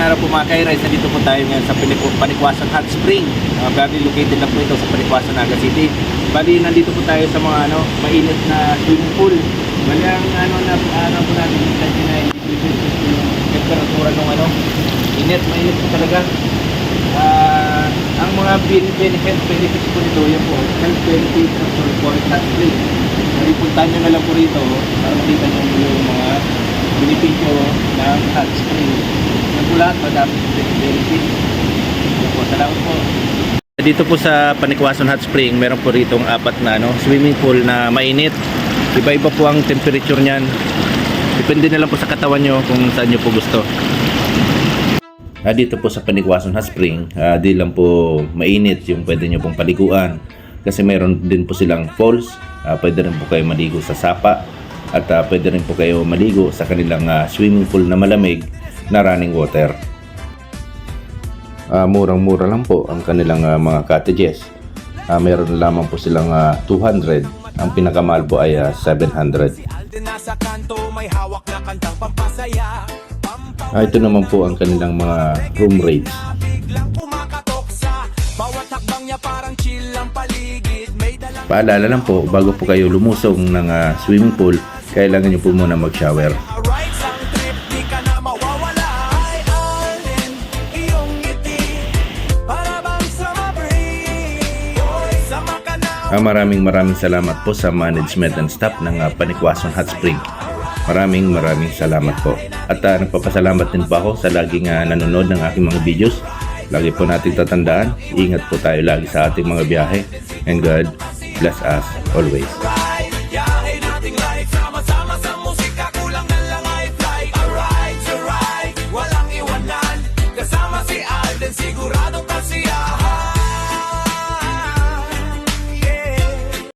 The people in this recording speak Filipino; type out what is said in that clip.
araw po mga Kay-Rice, nandito po tayo ngayon sa Panikwasan Hot Spring. Bali located lang po ito sa Panikwasan, Naga City. Bali nandito po tayo sa mga mainit na swimming pool. Bali ang po natin yung 29 degrees yung temperatura ng mainit po talaga. Ang mga benefits po nito, yan po, health benefits of Forest Hot Spring. Bali puntahan nyo na lang po rito para makita nyo yung mga benepisyo ng hot spring. Yan po lahat, madami benefit. Yan po, salamat po. Dito po sa Panikwasan Hot Spring, meron po rito ang apat na swimming pool na mainit. Iba-iba po ang temperature niyan. Depende na lang po sa katawan nyo kung saan nyo po gusto. Dito po sa Panikwasan Hot Spring, di lang po mainit yung pwede nyo pong paliguan. Kasi meron din po silang falls. Pwede rin po kayo maligo sa sapa. At pwede rin po kayo maligo sa kanilang swimming pool na malamig na running water. Murang-mura lang po ang kanilang mga cottages. Meron lamang po silang 200. Ang pinakamahal po ay 700. Ito naman po ang kanilang mga room rates. Paalala lang po, bago po kayo lumusong ng swimming pool, kailangan nyo po muna mag-shower. Maraming salamat po sa management and staff ng Panikwasan Hot Spring. Maraming salamat po. At nagpapasalamat din po ako sa laging nanonood ng aking mga videos. Lagi po natin tatandaan, ingat po tayo lagi sa ating mga biyahe. And God bless us always. Siguro